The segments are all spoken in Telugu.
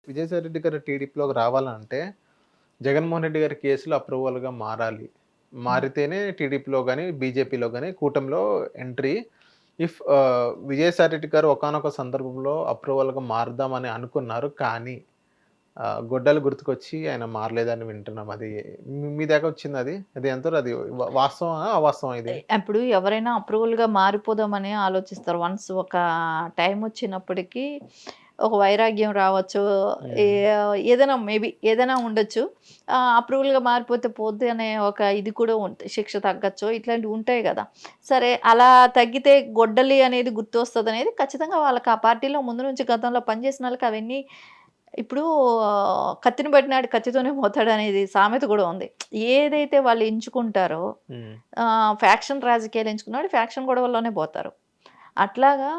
విజయసాయి రెడ్డి గారు టీడీపీలోకి రావాలంటే, జగన్మోహన్ రెడ్డి గారి కేసులు అప్రూవల్‌గా మారాలి. హ్మ్. మారితేనే టీడీపీలో గాని, బీజేపీలో గాని కూటమిలో ఎంట్రీ. విజయసాయి రెడ్డి గారు ఒకానొక సందర్భంలో అప్రూవల్‌గా మారుదామని అనుకున్నారు. కానీ గొడ్డలి గుర్తుకొచ్చి ఆయన మారలేదని వింటున్నాం. అది మీ దాకా వచ్చిందది? అది ఎంతవరకు అది వాస్తవమా? అవాస్తవమా ఇది? అప్పుడు ఎవరైనా అప్రూవల్‌గా మారిపోదామనే ఆలోచిస్తారు. వన్స్ ఒక టైమొచ్చినప్పటికి ఒక వైరాగ్యం రావచ్చు. ఏ హ్మ్. ఏదైనా మేబీ ఏదైనా ఉండొచ్చు. అప్రూవల్‌గా మారిపోతే పోద్ది అనే ఒక ఇది కూడా శిక్ష తగ్గచ్చు. ఇట్లాంటివి ఉంటాయి గదా! సరే అలా తగ్గితే గొడ్డలి అనేది గుర్తొస్తదనేది ఖచ్చితంగా వాళ్ళకి ఆ పార్టీలో ముందు నుంచి గతంలో పనిచేసినోళ్ళకి అవన్నీ ఇప్పుడు కత్తిని బట్టినాడు కత్తితోనే పోతాడనేది సామెత గూడా ఉంది. ఏదైతే వాళ్ళు ఎంచుకుంటారో హ్మ్. ఫ్యాక్షన్ రాజకీయాలు ఎంచుకున్నాడు ఫ్యాక్షన్ గొడవల్లోనే పోతారు. అట్లాగా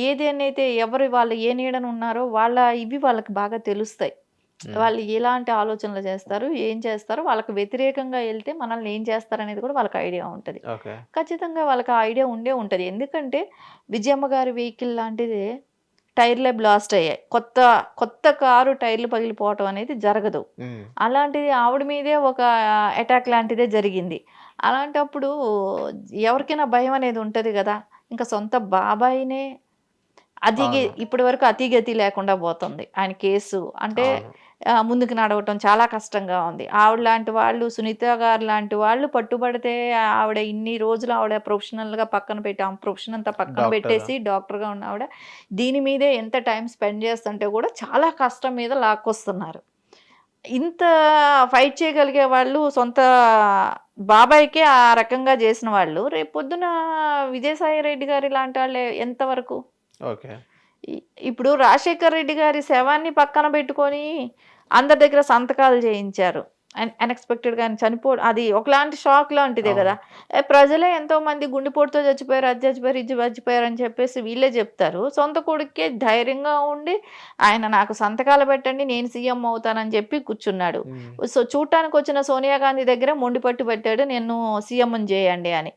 ఏదేనైతే ఎవరు వాళ్ళు ఏ నీడన ఉన్నారో వాళ్ళ ఇవి వాళ్ళకి బాగా తెలుస్తాయి. హ్మ్. వాళ్ళు ఎలాంటి ఆలోచనలు చేస్తారు, ఏం చేస్తారు, వాళ్ళకి వ్యతిరేకంగా ఎళ్తే మనల్ని ఏం చేస్తారనేది కూడా వాళ్ళకి ఐడియా ఉంటది. ఓకే. ఖచ్చితంగా వాళ్ళకి ఆ ఐడియా ఉండే ఉంటది. ఎందుకంటే విజయమ్మ గారి వెహికల్ లాంటిదే టైర్‌లే బ్లాస్ట్ అయ్యాయి. కొత్త కొత్త కారు టైర్‌లు పగిలిపోవటం అనేది జరగదు. హ్మ్. అలాంటిది ఆవిడ మీదే ఒక అటాక్ లాంటిదే జరిగింది. అలాంటప్పుడు ఎవరికైనా భయం అనేది ఉంటది గదా! ఇంకా సొంత బాబాయినే అవును. ఇప్పటి వరకు అతీగతి లేకుండా పోతుంది. ఆయన కేసు అంటే అవును. ముందుకు నడవటం చాలా కష్టంగా ఉంది. ఆవిడ లాంటి వాళ్ళు, సునీత గారు లాంటి వాళ్ళు పట్టుబడితే ఆవిడ ఇన్ని రోజులు ఆవిడ ప్రొఫెషనల్‌గా పక్కన పెట్టి ఆమె ప్రొఫెషన్ అంతా పక్కన డాక్టర్. పెట్టేసి డాక్టర్‌గా ఉన్న ఆవిడ దీని మీదే ఎంత టైమ్ స్పెండ్ చేస్తుంటే కూడా చాలా కష్టం మీద లాక్కొస్తున్నారు. ఇంత ఫైట్ చేయగలిగే వాళ్ళు సొంత బాబాయికే ఆ రకంగా చేసిన వాళ్ళు రేపొద్దున విజయసాయి రెడ్డి గారి లాంటి వాళ్ళు ఎంతవరకు? ఓకే. ఇ ఇప్పుడు రాజశేఖర్ రెడ్డి గారి శవాన్ని పక్కన పెట్టుకొని, అందరి దగ్గర సంతకాలు చేయించారు. అన్‌ఎక్స్‌పెక్టెడ్‌గా ఆయన అది ఒకలాంటి షాక్ లాంటిదే గదా! అవును. ప్రజలే ఎంతోమంది గుండెపోటుతో చచ్చిపోయారు, అది చచ్చిపోయారు, ఇది చచ్చిపోయారు అని చెప్పేసి వీళ్ళే జెప్తారు. సొంత కొడుక్కే ధైర్యంగా ఉండి, ఆయన నాకు సంతకాలు పెట్టండి, నేను సీఎం అవుతానని చెప్పి కూర్చున్నాడు. హ్మ్. సో, చూడటానికొచ్చిన సోనియా గాంధీ దగ్గర మొండి పట్టు పెట్టాడు, నన్ను సీఎంని జేయండి అని.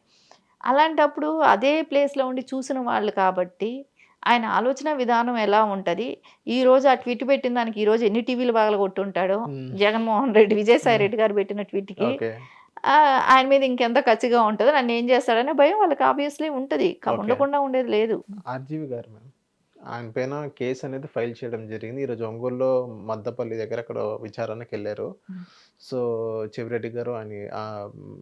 అలాంటప్పుడు అదే ప్లేస్‌లో ఉండి చూసిన వాళ్ళు కాబట్టి, ఆయన ఆలోచన విధానం ఎలా ఉంటది? ఈరోజు ఆ ట్వీట్ పెట్టిన దానికి ఈరోజు ఎన్ని టీవీలు పగలగొట్టుంటాడో, హ్మ్. జగన్మోహన్ రెడ్డి, విజయసాయి హ్మ్. రెడ్డి గారు పెట్టిన ట్వీట్‌కి. ఓకే. ఆయన మీద ఇంకెంత కసిగా ఉంటదో, నన్నేం చేస్తాడనే భయం వాళ్ళకి ఆబ్వియస్‌లీ ఉంటది. ఓకే. ఉండకుండా ఉండేది లేదు. ఆర్‌జీవి గారు మేడం. ఆయన పైన కేసనేది ఫైల్ చేయడం జరిగింది. ఈరోజు ఒంగోలులో మద్దపల్లి దగ్గర ఎక్కడో విచారణకెళ్లారు. హ్మ్. సో, చెవిరెడ్డి గారు ఆయన్ని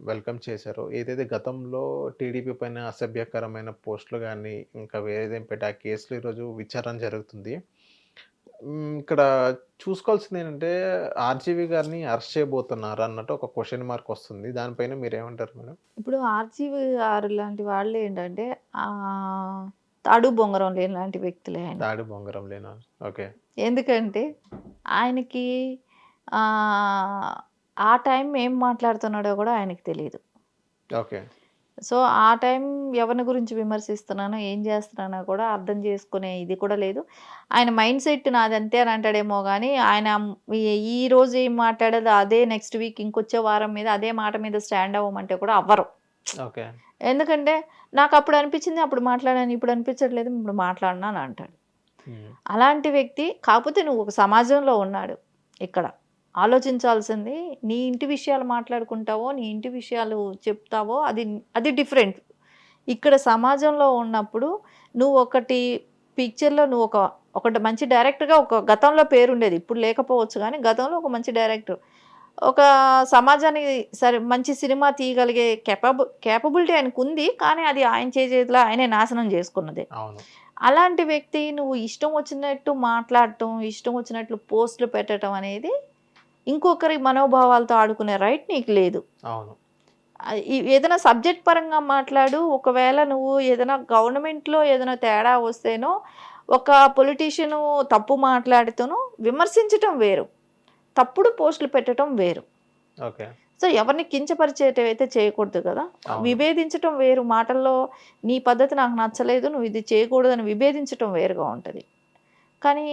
వెల్కమ్ చేశారు. ఏదైతే గతంలో టీడీపీ పైన అసభ్యకరమైన పోస్టులు గాని, ఇంకా వేరేదేం పెట్టి ఆ కేసులో ఈరోజు విచారణ జరుగుతుంది. ఇక్కడ చూసుకోవాల్సిందేంటంటే ఆర్‌జీవి గారిని అరెస్ట్ చేయబోతున్నారా అన్నట్టు ఒక క్వెషన్ మార్క్ వస్తుంది. దానిపైన మీరేమంటారు మేడం? ఇప్పుడు ఆర్‌జీవి గారు లాంటి వాళ్ళేంటంటే తాడు బొంగరం లేనిలాంటి వ్యక్తులే ఆయన. తాడి బొంగరం లేనా? ఓకే. ఎందుకంటే ఆయనకి ఆహ్, ఆ టైం ఏం మాట్లాడుతున్నాడో గూడా ఆయనకి తెలీదు. ఓకే. సో, ఆ టైం ఎవరిని గురించి విమర్శిస్తున్నానో, ఏం చేస్తున్నానో కూడా అర్థం చేసుకునే ఇది కూడా లేదు. ఆయన మైండ్ సెట్ నాదంతే అని అంటాడేమో గానీ, ఆయన ఈ ఈరోజు ఏం మాట్లాడాడో అదే నెక్స్ట్ వీక్ ఇంకొచ్చే వారం మీద అదే మాట మీద స్టాండ్ అవ్వమంటే కూడా అవ్వరు. ఓకే. ఎందుకంటే, నాకప్పుడు అనిపించింది అప్పుడు మాట్లాడాను. ఇప్పుడు అనిపించట్లేదు ఇప్పుడు మాట్లాడను అని అంటాడు. హ్మ్. అలాంటి వ్యక్తి కాకపోతే నువ్వు ఒక సమాజంలో ఉన్నాడు ఇక్కడ. ఆలోచించాల్సింది నీ ఇంటి విషయాలు మాట్లాడుకుంటావో, నీ ఇంటి విషయాలు చెప్తావో అది డిఫరెంట్. ఇక్కడ సమాజంలో ఉన్నప్పుడు నువ్వొకటి పిక్చర్‌లో ఒకటి మంచి డైరెక్టర్‌గా ఒక గతంలో పేరుండేది. ఇప్పుడు లేకపోవచ్చు గానీ, గతంలో ఒక మంచి డైరెక్టర్. ఒక సమాజానికి సరే మంచి సినిమా తీయగలిగే కేపబిలిటీ ఆయనకుంది. కానీ అది ఆయన చేతులో ఆయనే నాశనం చేసుకున్నదే. అవును. అలాంటి వ్యక్తి నువ్వు ఇష్టం వచ్చినట్టు మాట్లాడటం, ఇష్టం వచ్చినట్లు పోస్ట్‌లు పెట్టటం అనేది ఇంకొకరి మనోభావాలతో ఆడుకునే రైట్ నీకు లేదు. అవును. ఏదైనా సబ్జెక్ట్ పరంగా మాట్లాడు. ఒకవేళ నువ్వు ఏదైనా గవర్నమెంట్‌లో ఏదైనా తేడా వస్తేనో, ఒక పొలిటీషియను తప్పు మాట్లాడితేనో విమర్శించటం వేరు. తప్పుడు పోస్టులు పెట్టటం వేరు. ఓకే. సో, ఎవరిని కించపరిచేటివైతే చేయకూడదు గదా! అవును. విభేదించటం వేరు. మాటల్లో నీ పద్ధతి నాకు నచ్చలేదు. నువ్వు ఇది చేయకూడదని విభేదించటం వేరుగా ఉంటది. కానీ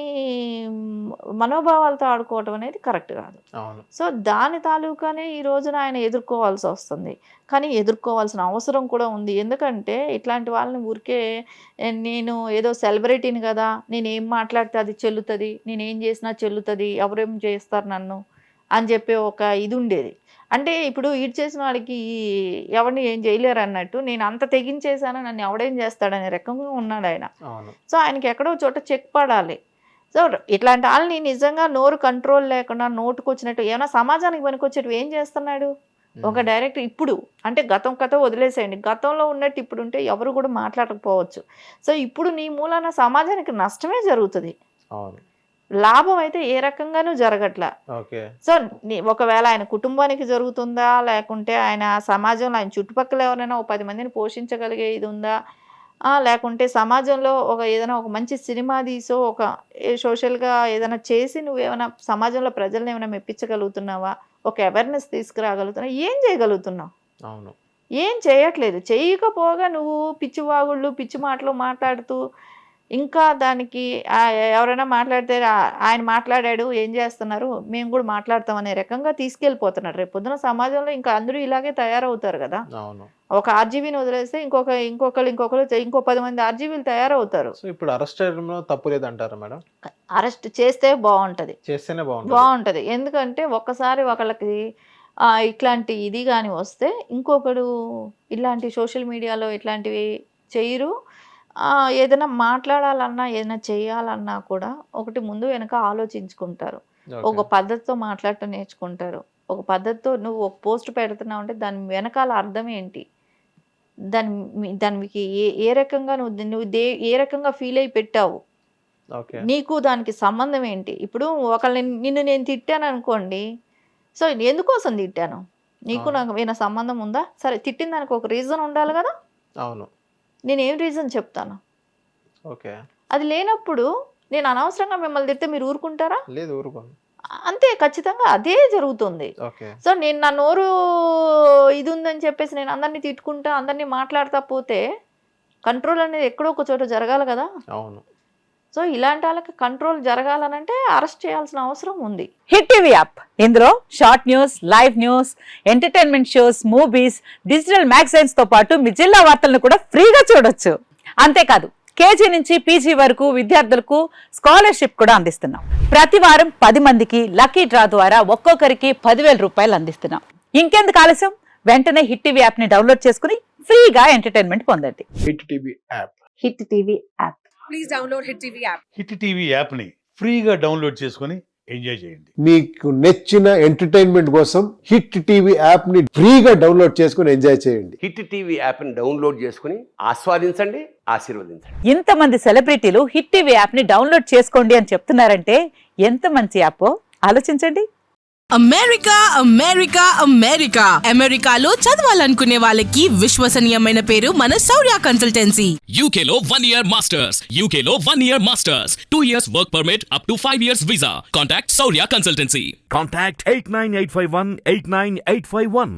మనోభావాలతో ఆడుకోవటం అనేది కరెక్ట్ కాదు. అవును. సో దాని తాలూకానే ఈ రోజున ఆయన ఎదుర్కోవాల్సి వస్తుంది. కానీ ఎదుర్కోవాల్సిన అవసరం కూడా ఉంది. ఎందుకంటే ఇట్లాంటి వాళ్ళని ఊరికే నేను ఏదో సెలబ్రిటీని కదా, నేనేం మాట్లాడితే అది చెల్లుతుంది, నేనేం చేసినా చెల్లుతుంది, ఎవరేం చేస్తారు నన్ను అని చెప్పే ఒక ఇది ఉండేది. అంటే ఇప్పుడు ఈడు చేసిన వాడికి ఎవరిని ఏం చేయలేరు అన్నట్టు, నేను అంత తెగించేసాను నన్ను ఎవడేం చేస్తాడనే రకంగా ఉన్నాడు ఆయన. సో ఆయనకి ఎక్కడో చోట చెక్ పడాలి. సో ఇట్లాంటి వాళ్ళని నిజంగా నోరు కంట్రోల్ లేకుండా నోటుకొచ్చినట్టు ఏమైనా సమాజానికి పనికొచ్చేటివి ఏం చేస్తున్నాడు ఒక డైరెక్టర్ ఇప్పుడు? అంటే గతం కథ వదిలేసేయండి, గతంలో ఉన్నట్టు ఇప్పుడు ఉంటే ఎవరు కూడా మాట్లాడకపోవచ్చు. సో ఇప్పుడు నీ మూలాన సమాజానికి నష్టమే జరుగుతుంది, లాభం అయితే ఏ రకంగానూ జరగట్లా. సో ఒకవేళ ఆయన కుటుంబానికి జరుగుతుందా, లేకుంటే ఆయన సమాజంలో ఆయన చుట్టుపక్కల ఎవరైనా ఒక 10 మందిని పోషించగలిగే ఇది ఉందా, లేకుంటే సమాజంలో ఏదైనా ఒక మంచి సినిమా తీసో ఒక సోషల్గా ఏదైనా చేసి నువ్వేమైనా సమాజంలో ప్రజల్ని ఏమైనా మెప్పించగలుగుతున్నావా, ఒక అవేర్నెస్ తీసుకురాగలుగుతున్నావు, ఏం చేయగలుగుతున్నావు? ఏం చేయట్లేదు. చేయకపోగా నువ్వు పిచ్చి వాగుళ్ళు పిచ్చి మాటలు మాట్లాడుతూ ఇంకా దానికి ఎవరైనా మాట్లాడితే ఆయన మాట్లాడాడు ఏం చేస్తున్నారు మేము కూడా మాట్లాడతాం అనే రకంగా తీసుకెళ్ళిపోతున్నారు. రేపు పొద్దున సమాజంలో ఇంకా అందరూ ఇలాగే తయారవుతారు కదా. ఒక ఆర్జీవీని వదిలేస్తే ఇంకొకరు ఇంకో 10 మంది ఆర్జీవీలు తయారవుతారు. ఇప్పుడు అరెస్ట్ చేయడంలో తప్పు లేదంటారా మేడం? అరెస్ట్ చేస్తే బాగుంటది, చేస్తేనే బాగుంటది. ఎందుకంటే ఒక్కసారి ఒకళ్ళకి ఇట్లాంటి ఇది కానీ వస్తే ఇంకొకడు ఇలాంటి సోషల్ మీడియాలో ఇట్లాంటివి చేయరు. ఏదైనా మాట్లాడాలన్నా ఏదైనా చేయాలన్నా కూడా ఒకటి ముందు వెనక ఆలోచించుకుంటారు, ఒక పద్ధతితో మాట్లాడటం నేర్చుకుంటారు. ఒక పద్ధతితో నువ్వు ఒక పోస్ట్ పెడుతున్నావు అంటే దాని వెనకాల అర్థం ఏంటి, దానికి ఏ రకంగా నువ్వు ఏ రకంగా ఫీల్ అయి పెట్టావు, నీకు దానికి సంబంధం ఏంటి. ఇప్పుడు నిన్ను నేను తిట్టాను అనుకోండి, సో ఎందుకోసం తిట్టాను, నీకు నాకు ఏమైనా సంబంధం ఉందా? సరే తిట్టిన దానికి ఒక రీజన్ ఉండాలి కదా. అవును, నేనేం రీజన్ చెప్తాను? అది లేనప్పుడు నేను అనవసరంగా మిమ్మల్ని తిడితే మీరు ఊరుకుంటారా? లేదు, ఊరుకోను. అంతే, ఖచ్చితంగా అదే జరుగుతుంది. సో నేను నా నోరు ఇది ఉందని చెప్పేసి నేను అందరినీ తిట్టుకుంటా అందరినీ మాట్లాడతా పోతే కంట్రోల్ అనేది ఎక్కడో ఒక చోట జరగాలి కదా. అవును. సో ఇలాంటి వాళ్ళకి కంట్రోల్ జరగాలనంటే అరెస్ట్ చేయాల్సిన అవసరం ఉంది. హిట్ టీవీ యాప్, ఇందులో short news, live news, entertainment shows, movies, digital magazines తో పాటు మీ జిల్లా వార్తలను కూడా ఫ్రీగా చూడొచ్చు. అంతేకాదు కేజీ నుంచి పీజీ వరకు విద్యార్థులకు స్కాలర్షిప్ కూడా అందిస్తున్నాం. ప్రతి వారం 10 మందికి లక్కీ డ్రా ద్వారా ఒక్కొక్కరికి 10,000 రూపాయలు అందిస్తున్నాం. ఇంకెందుకు ఆలస్యం, వెంటనే హిట్ టీవీ యాప్ ని డౌన్లోడ్ చేసుకుని ఫ్రీగా ఎంటర్టైన్మెంట్ పొందండి. Hit TV app. Hit TV app. Please download hit TV app. Hit TV app ని ఫ్రీగా డౌన్లోడ్ చేసుకుని ఎంజాయ్ చేయండి. మీకు నచ్చిన ఎంటర్టైన్మెంట్ కోసం హిట్ టీవీ యాప్ ని ఫ్రీగా డౌన్లోడ్ చేసుకుని ఎంజాయ్ చేయండి. హిట్ టీవీ యాప్ ని డౌన్లోడ్ చేసుకుని ఆస్వాదించండి, ఆశీర్వదించండి. ఇంతమంది సెలబ్రిటీలు హిట్ టీవీ యాప్ ని డౌన్లోడ్ చేసుకోండి అని చెప్తున్నారంటే ఎంత మంచి యాప్ ఆలోచించండి. అమెరికా అమెరికా అమెరికా అమెరికాలో చదవాలనుకునే వాళ్ళకి విశ్వసనీయమైన పేరు మన శౌర్య కన్సల్టెన్సీ. UK లో 1 year masters, UK లో 1 year masters, 2 years work permit up to 5 years visa. Contact Saurya Consultancy. Contact 89851 89851.